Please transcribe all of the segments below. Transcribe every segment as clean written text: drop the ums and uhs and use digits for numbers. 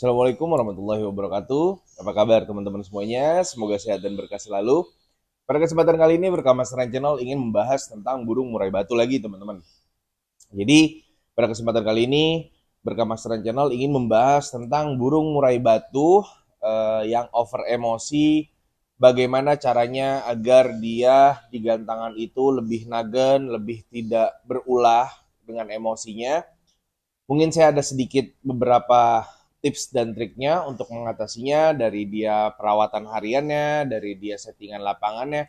Assalamualaikum warahmatullahi wabarakatuh. Apa kabar teman-teman semuanya? Semoga sehat dan berkah selalu. Pada kesempatan kali ini Berkamasteran Channel ingin membahas tentang burung murai batu lagi teman-teman. Jadi pada kesempatan kali ini Berkamasteran Channel ingin membahas tentang burung murai batu yang over emosi. Bagaimana caranya agar dia di gantangan itu lebih nagen, lebih tidak berulah dengan emosinya. Mungkin saya ada sedikit beberapa tips dan triknya untuk mengatasinya, dari dia perawatan hariannya, dari dia settingan lapangannya.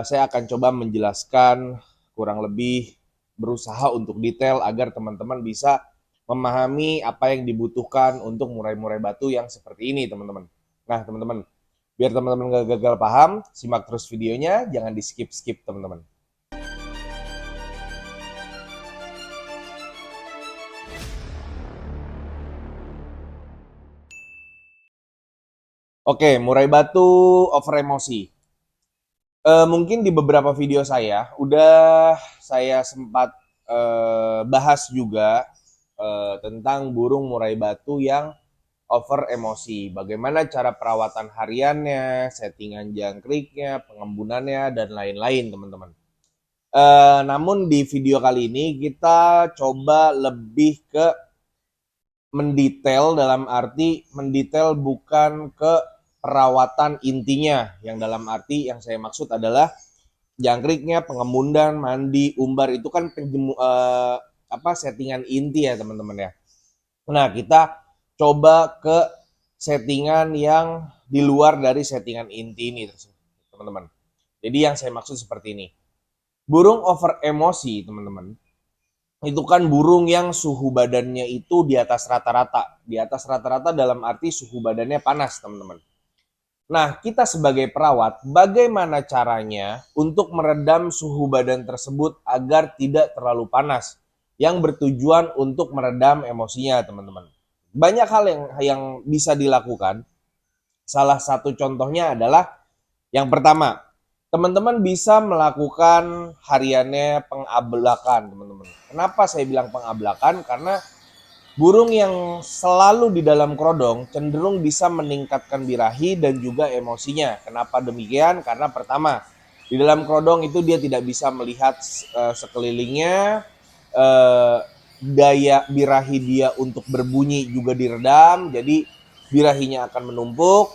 Saya akan coba menjelaskan kurang lebih, berusaha untuk detail agar teman-teman bisa memahami apa yang dibutuhkan untuk murai-murai batu yang seperti ini, teman-teman. Nah, teman-teman, biar teman-teman gak gagal paham, simak terus videonya, jangan di skip-skip, teman-teman. Oke, murai batu over emosi. Mungkin di beberapa video saya udah saya sempat bahas juga tentang burung murai batu yang over emosi. Bagaimana cara perawatan hariannya, settingan jangkriknya, pengembunannya, dan lain-lain, teman-teman. Namun di video kali ini kita coba lebih ke mendetail, dalam arti mendetail bukan ke perawatan intinya, yang dalam arti yang saya maksud adalah jangkriknya, pengembunan, mandi, umbar itu kan settingan inti ya teman-teman ya. Nah, kita coba ke settingan yang di luar dari settingan inti ini teman-teman. Jadi yang saya maksud seperti ini. Burung over emosi teman-teman, itu kan burung yang suhu badannya itu di atas rata-rata. Di atas rata-rata dalam arti suhu badannya panas teman-teman. Nah, kita sebagai perawat, bagaimana caranya untuk meredam suhu badan tersebut agar tidak terlalu panas, yang bertujuan untuk meredam emosinya, teman-teman. Banyak hal yang bisa dilakukan. Salah satu contohnya adalah yang pertama, teman-teman bisa melakukan hariannya pengablakan, teman-teman. Kenapa saya bilang pengablakan? Karena burung yang selalu di dalam kerodong cenderung bisa meningkatkan birahi dan juga emosinya. Kenapa demikian? Karena pertama, di dalam kerodong itu dia tidak bisa melihat sekelilingnya, uh, daya birahi dia untuk berbunyi juga diredam, jadi birahinya akan menumpuk.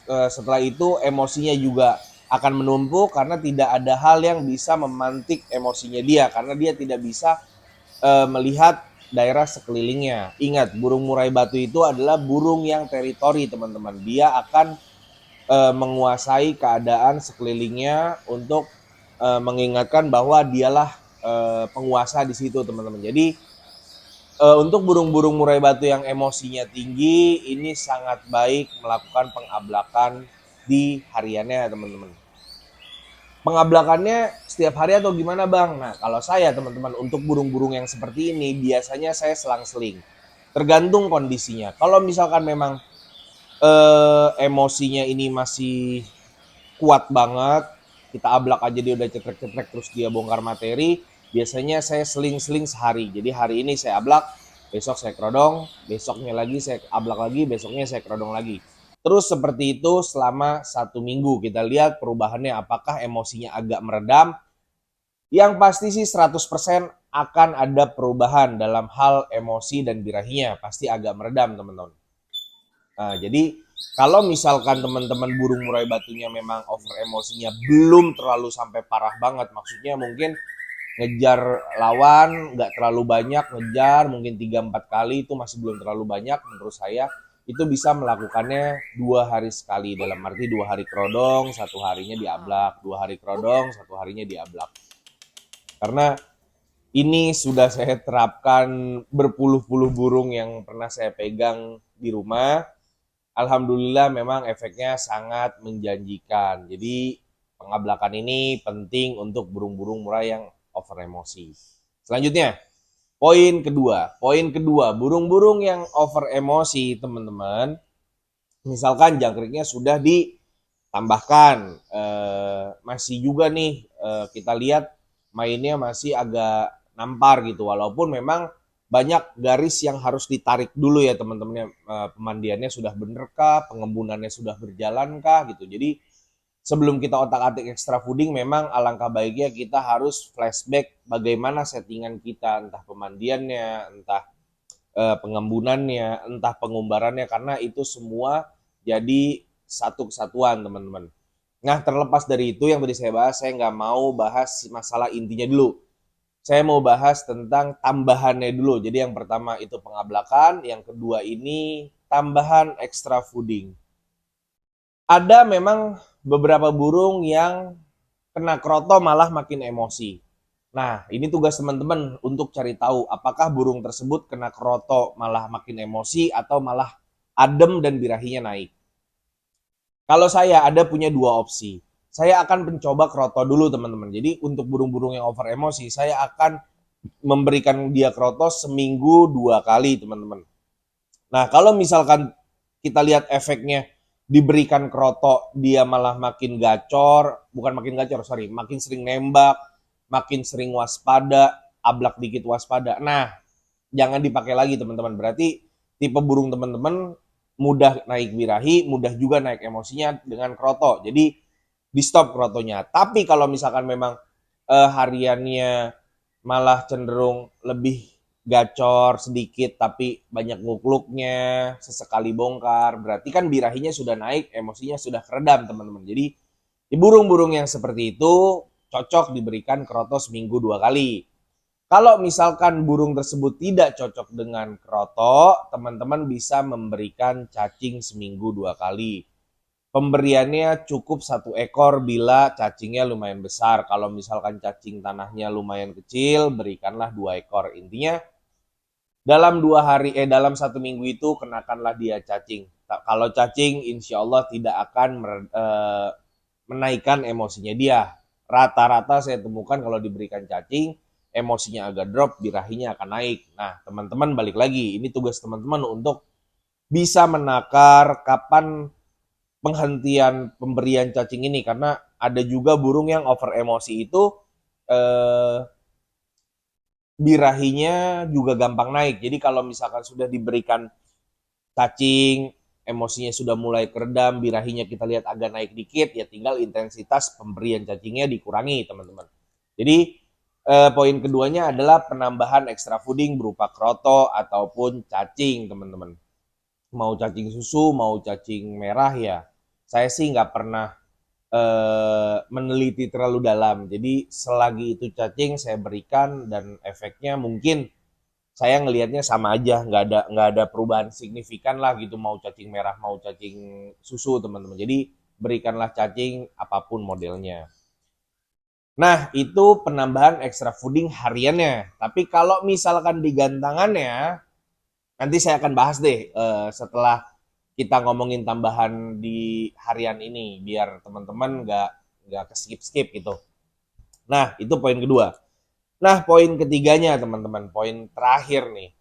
Setelah itu emosinya juga akan menumpuk karena tidak ada hal yang bisa memantik emosinya dia, karena dia tidak bisa melihat daerah sekelilingnya. Ingat, burung murai batu itu adalah burung yang teritori, teman-teman. Dia akan menguasai keadaan sekelilingnya untuk mengingatkan bahwa dialah penguasa di situ, teman-teman. Jadi untuk burung-burung murai batu yang emosinya tinggi, ini sangat baik melakukan pengablakan di hariannya, teman-teman. Pengablakannya setiap hari atau gimana bang? Nah, kalau saya teman-teman, untuk burung-burung yang seperti ini biasanya saya selang-seling, tergantung kondisinya. Kalau misalkan memang emosinya ini masih kuat banget, kita ablak aja dia udah cetrek-cetrek terus dia bongkar materi, biasanya saya seling-seling sehari. Jadi hari ini saya ablak, besok saya kerodong, besoknya lagi saya ablak lagi, besoknya saya kerodong lagi. Terus seperti itu selama 1 minggu. Kita lihat perubahannya, apakah emosinya agak meredam. Yang pasti sih 100% akan ada perubahan dalam hal emosi dan birahinya. Pasti agak meredam, teman-teman. Nah, jadi kalau misalkan teman-teman burung murai batunya memang over emosinya belum terlalu sampai parah banget, maksudnya mungkin ngejar lawan nggak terlalu banyak, ngejar mungkin 3-4 kali itu masih belum terlalu banyak menurut saya. Itu bisa melakukannya 2 hari sekali, dalam arti 2 hari kerodong, 1 harinya diablak, 2 hari kerodong, 1 harinya diablak. Karena ini sudah saya terapkan berpuluh-puluh burung yang pernah saya pegang di rumah. Alhamdulillah memang efeknya sangat menjanjikan. Jadi pengablakan ini penting untuk burung-burung murai yang over emosi. Selanjutnya, poin kedua, burung-burung yang over emosi, teman-teman, misalkan jangkriknya sudah ditambahkan, masih juga nih kita lihat mainnya masih agak nampar gitu, walaupun memang banyak garis yang harus ditarik dulu ya teman-teman. Pemandiannya sudah bener kah, pengembunannya sudah berjalan kah gitu. Jadi sebelum kita otak-atik extra fooding, memang alangkah baiknya kita harus flashback bagaimana settingan kita, entah pemandiannya, entah pengembunannya, entah pengumbarannya, karena itu semua jadi satu kesatuan teman-teman. Nah, terlepas dari itu yang tadi saya bahas, saya nggak mau bahas masalah intinya dulu. Saya mau bahas tentang tambahannya dulu. Jadi yang pertama itu pengablakan, yang kedua ini tambahan extra fooding. Ada memang beberapa burung yang kena kroto malah makin emosi. Nah, ini tugas teman-teman untuk cari tahu apakah burung tersebut kena kroto malah makin emosi atau malah adem dan birahinya naik. Kalau saya ada punya dua opsi. Saya akan mencoba kroto dulu teman-teman. Jadi untuk burung-burung yang over emosi, saya akan memberikan dia kroto seminggu 2 kali teman-teman. Nah, kalau misalkan kita lihat efeknya diberikan kroto, dia malah makin gacor, bukan makin gacor, sorry, makin sering nembak, makin sering waspada, ablak dikit waspada. Nah, jangan dipakai lagi teman-teman. Berarti tipe burung teman-teman mudah naik birahi, mudah juga naik emosinya dengan kroto. Jadi di stop krotonya. Tapi kalau misalkan memang hariannya malah cenderung lebih gacor sedikit tapi banyak ngukluknya, sesekali bongkar, berarti kan birahinya sudah naik, emosinya sudah keredam teman-teman. Jadi di burung-burung yang seperti itu cocok diberikan kroto seminggu 2 kali. Kalau misalkan burung tersebut tidak cocok dengan kroto, teman-teman bisa memberikan cacing seminggu 2 kali. Pemberiannya cukup 1 ekor bila cacingnya lumayan besar. Kalau misalkan cacing tanahnya lumayan kecil, berikanlah 2 ekor. Intinya dalam 1 minggu itu kenakanlah dia cacing. Kalau cacing, insya Allah tidak akan menaikkan emosinya dia. Rata-rata saya temukan kalau diberikan cacing, emosinya agak drop, birahinya akan naik. Nah, teman-teman balik lagi, ini tugas teman-teman untuk bisa menakar kapan penghentian pemberian cacing ini, karena ada juga burung yang over emosi itu eh, birahinya juga gampang naik. Jadi kalau misalkan sudah diberikan cacing, emosinya sudah mulai keredam, birahinya kita lihat agak naik dikit, ya tinggal intensitas pemberian cacingnya dikurangi, teman-teman. Jadi poin keduanya adalah penambahan extra fooding berupa kroto ataupun cacing, teman-teman. Mau cacing susu, mau cacing merah ya. Saya sih nggak pernah meneliti terlalu dalam. Jadi selagi itu cacing saya berikan dan efeknya mungkin saya ngelihatnya sama aja, nggak ada perubahan signifikan lah gitu, mau cacing merah mau cacing susu teman-teman. Jadi berikanlah cacing apapun modelnya. Nah, itu penambahan extra fooding hariannya. Tapi kalau misalkan di gantangannya, nanti saya akan bahas deh setelah kita ngomongin tambahan di harian ini, biar teman-teman nggak ke skip-skip gitu. Nah, itu poin kedua. Nah, poin ketiganya teman-teman, poin terakhir nih.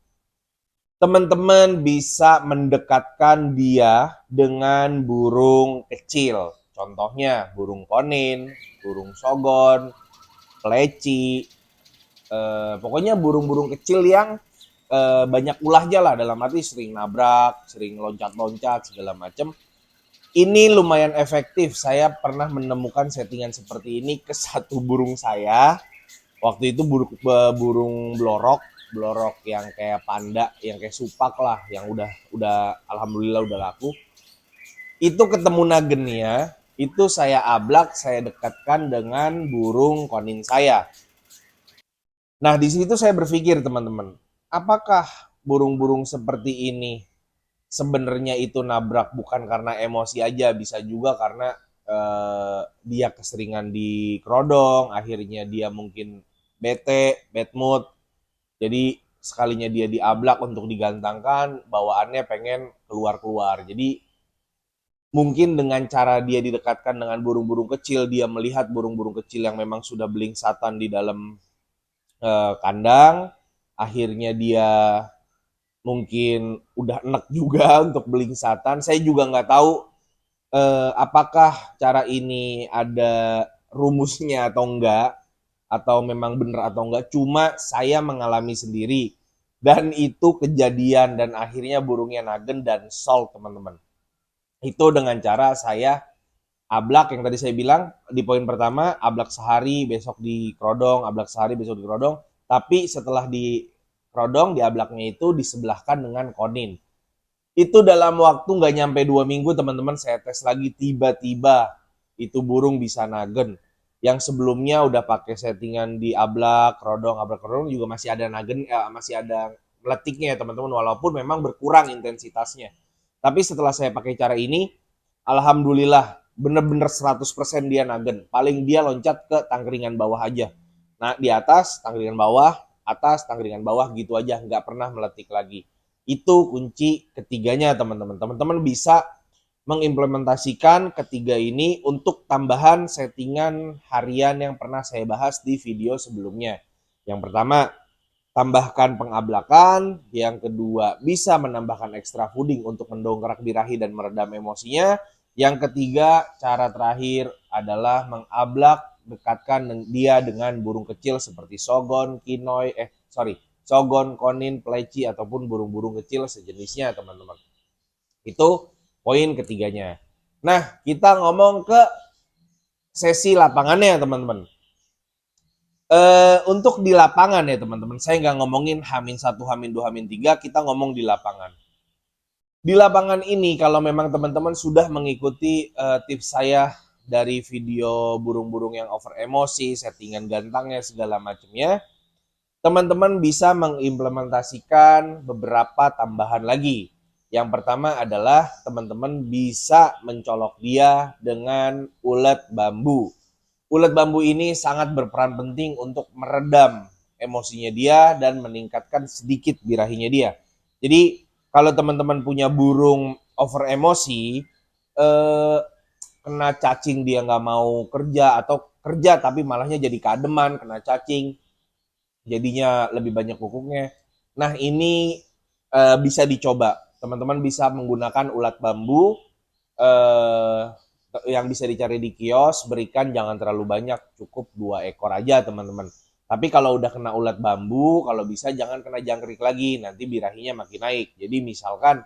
Teman-teman bisa mendekatkan dia dengan burung kecil. Contohnya burung konin, burung sogon, pleci, pokoknya burung-burung kecil yang banyak ulahnya lah, dalam arti sering nabrak, sering loncat-loncat segala macam. Ini lumayan efektif. Saya pernah menemukan settingan seperti ini ke satu burung saya. Waktu itu burung blorok, blorok yang kayak panda, yang kayak supak lah, yang udah alhamdulillah udah laku. Itu ketemu nagennya, itu saya ablak, saya dekatkan dengan burung konin saya. Nah, di situ saya berpikir teman-teman, apakah burung-burung seperti ini sebenarnya itu nabrak bukan karena emosi aja, bisa juga karena dia keseringan di kerodong, akhirnya dia mungkin bete, bad mood. Jadi sekalinya dia diablak untuk digantangkan, bawaannya pengen keluar-keluar. Jadi mungkin dengan cara dia didekatkan dengan burung-burung kecil, dia melihat burung-burung kecil yang memang sudah belingsatan di dalam kandang, akhirnya dia mungkin udah enek juga untuk belingsatan. Saya juga nggak tahu apakah cara ini ada rumusnya atau enggak, atau memang benar atau enggak. Cuma saya mengalami sendiri. Dan itu kejadian dan akhirnya burungnya nagen dan sold teman-teman. Itu dengan cara saya ablak yang tadi saya bilang di poin pertama, ablak sehari besok di kerodong, ablak sehari besok di kerodong. Tapi setelah di kerodong, di ablaknya itu disebelahkan dengan konin. Itu dalam waktu nggak nyampe 2 minggu teman-teman saya tes lagi, tiba-tiba itu burung bisa nagen. Yang sebelumnya udah pakai settingan di ablak kerodong juga masih ada nagen, masih ada meletiknya ya teman-teman, walaupun memang berkurang intensitasnya. Tapi setelah saya pakai cara ini, alhamdulillah bener-bener 100% dia nagen. Paling dia loncat ke tangkringan bawah aja. Nah, di atas, tangkringan bawah, atas, tangkringan bawah gitu aja, nggak pernah meletik lagi. Itu kunci ketiganya teman-teman. Teman-teman bisa mengimplementasikan ketiga ini untuk tambahan settingan harian yang pernah saya bahas di video sebelumnya. Yang pertama, tambahkan pengablakan. Yang kedua, bisa menambahkan extra fooding untuk mendongkrak birahi dan meredam emosinya. Yang ketiga, cara terakhir adalah mengablak, dekatkan dia dengan burung kecil seperti sogon, kinoi, sogon, konin, pleci, ataupun burung-burung kecil sejenisnya teman-teman. Itu poin ketiganya. Nah, kita ngomong ke sesi lapangannya teman-teman. Untuk di lapangan ya teman-teman, saya nggak ngomongin Hamin 1, Hamin 2, Hamin 3, kita ngomong di lapangan. Di lapangan ini kalau memang teman-teman sudah mengikuti tips saya dari video burung-burung yang over emosi, settingan gantangnya segala macamnya, teman-teman bisa mengimplementasikan beberapa tambahan lagi. Yang pertama adalah teman-teman bisa mencolok dia dengan ulet bambu. Ulet bambu ini sangat berperan penting untuk meredam emosinya dia dan meningkatkan sedikit birahinya dia. Jadi kalau teman-teman punya burung over emosi, kena cacing dia nggak mau kerja atau kerja tapi malahnya jadi kademan, kena cacing, jadinya lebih banyak kukuknya. Nah ini bisa dicoba. Teman-teman bisa menggunakan ulat bambu eh, yang bisa dicari di kios, berikan jangan terlalu banyak, cukup 2 ekor aja teman-teman. Tapi kalau udah kena ulat bambu, kalau bisa jangan kena jangkrik lagi, nanti birahinya makin naik. Jadi misalkan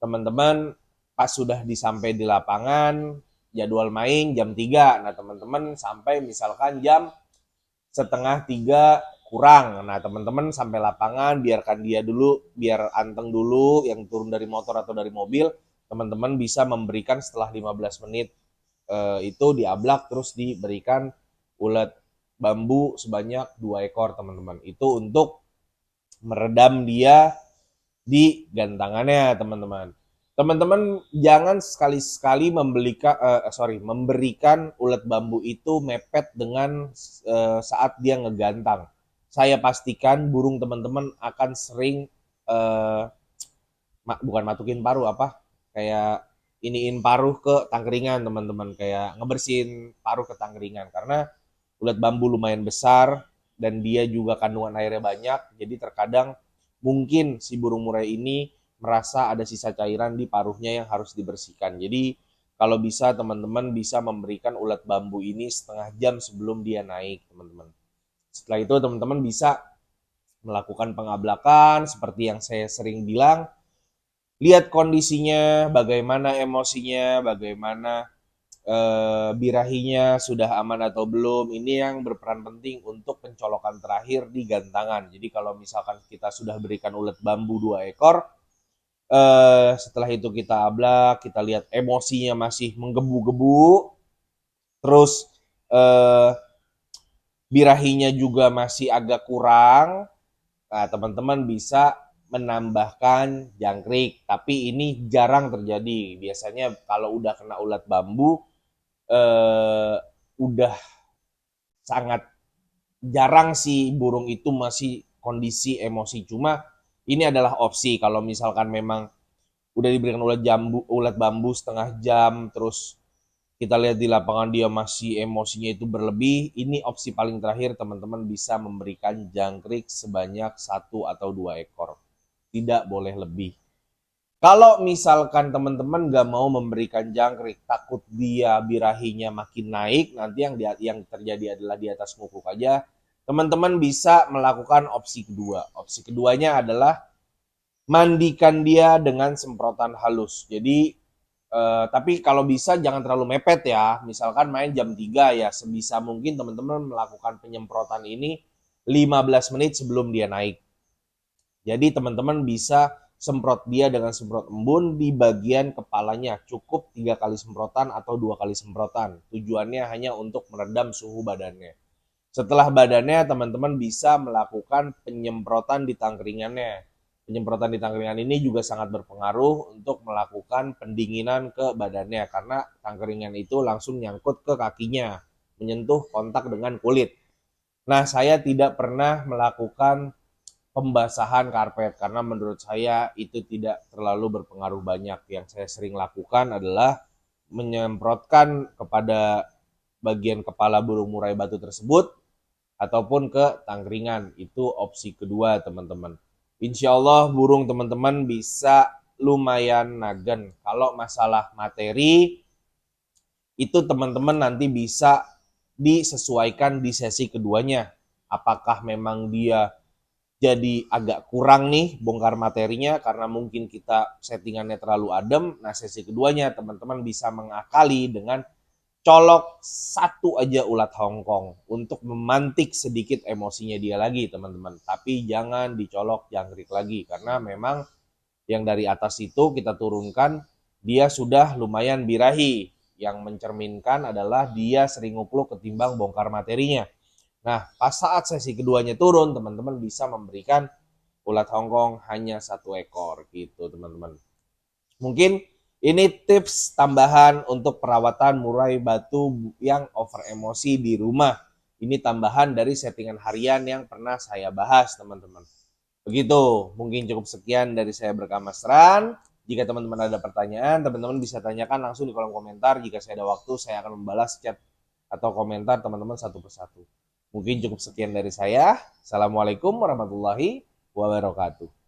teman-teman pas sudah disampai di lapangan, jadwal main jam 3, nah teman-teman sampai misalkan jam setengah 3 kurang. Nah, teman-teman sampai lapangan, biarkan dia dulu, biar anteng dulu, yang turun dari motor atau dari mobil, teman-teman bisa memberikan setelah 15 menit itu diablak, terus diberikan ulet bambu sebanyak 2 ekor, teman-teman. Itu untuk meredam dia di gantangannya, teman-teman. Teman-teman jangan sekali-sekali memberikan ulet bambu itu mepet dengan saat dia ngegantang. Saya pastikan burung teman-teman akan sering eh, bukan matukin paruh apa, kayak iniin paruh ke tangkringan teman-teman, kayak ngebersihin paruh ke tangkringan karena ulet bambu lumayan besar dan dia juga kandungan airnya banyak, jadi terkadang mungkin si burung murai ini merasa ada sisa cairan di paruhnya yang harus dibersihkan. Jadi kalau bisa teman-teman bisa memberikan ulat bambu ini setengah jam sebelum dia naik teman-teman. Setelah itu teman-teman bisa melakukan pengablakan seperti yang saya sering bilang, lihat kondisinya, bagaimana emosinya, bagaimana birahinya sudah aman atau belum. Ini yang berperan penting untuk pencolokan terakhir di gantangan. Jadi kalau misalkan kita sudah berikan ulet bambu 2 ekor, setelah itu kita ablak, kita lihat emosinya masih menggebu-gebu, terus eh, birahinya juga masih agak kurang. Nah, teman-teman bisa menambahkan jangkrik, tapi ini jarang terjadi. Biasanya kalau udah kena ulat bambu, udah sangat jarang sih burung itu masih kondisi emosi. Cuma ini adalah opsi kalau misalkan memang udah diberikan ulat bambu setengah jam, terus kita lihat di lapangan dia masih emosinya itu berlebih, ini opsi paling terakhir teman-teman bisa memberikan jangkrik sebanyak 1 atau 2 ekor. Tidak boleh lebih. Kalau misalkan teman-teman nggak mau memberikan jangkrik, takut dia birahinya makin naik, nanti yang terjadi adalah di atas ngukuk aja. teman-teman bisa melakukan opsi kedua. Opsi keduanya adalah mandikan dia dengan semprotan halus. Jadi tapi kalau bisa jangan terlalu mepet ya. Misalkan main jam 3 ya, sebisa mungkin teman-teman melakukan penyemprotan ini 15 menit sebelum dia naik. Jadi teman-teman bisa semprot dia dengan semprot embun di bagian kepalanya. Cukup 3 kali semprotan atau 2 kali semprotan. Tujuannya hanya untuk meredam suhu badannya. Setelah badannya, teman-teman bisa melakukan penyemprotan di tangkringannya. Penyemprotan di tangkringan ini juga sangat berpengaruh untuk melakukan pendinginan ke badannya karena tangkringan itu langsung nyangkut ke kakinya, menyentuh kontak dengan kulit. Nah, saya tidak pernah melakukan pembasahan karpet karena menurut saya itu tidak terlalu berpengaruh banyak. Yang saya sering lakukan adalah menyemprotkan kepada bagian kepala burung murai batu tersebut ataupun ke tangkringan. Itu opsi kedua, teman-teman. Insya Allah burung teman-teman bisa lumayan nagen. Kalau masalah materi, itu teman-teman nanti bisa disesuaikan di sesi keduanya. Apakah memang dia jadi agak kurang nih bongkar materinya karena mungkin kita settingannya terlalu adem. Nah, sesi keduanya teman-teman bisa mengakali dengan colok satu aja ulat Hongkong untuk memantik sedikit emosinya dia lagi, teman-teman. Tapi jangan dicolok jangkrik lagi karena memang yang dari atas itu kita turunkan dia sudah lumayan birahi, yang mencerminkan adalah dia sering ngupluk ketimbang bongkar materinya. Nah, pas saat sesi keduanya turun, teman-teman bisa memberikan ulat Hongkong hanya 1 ekor gitu, teman-teman. Mungkin ini tips tambahan untuk perawatan murai batu yang over emosi di rumah. Ini tambahan dari settingan harian yang pernah saya bahas, teman-teman. Begitu, mungkin cukup sekian dari saya berkamasran. Jika teman-teman ada pertanyaan, teman-teman bisa tanyakan langsung di kolom komentar. Jika saya ada waktu, saya akan membalas chat atau komentar teman-teman satu persatu. Mungkin cukup sekian dari saya. Assalamualaikum warahmatullahi wabarakatuh.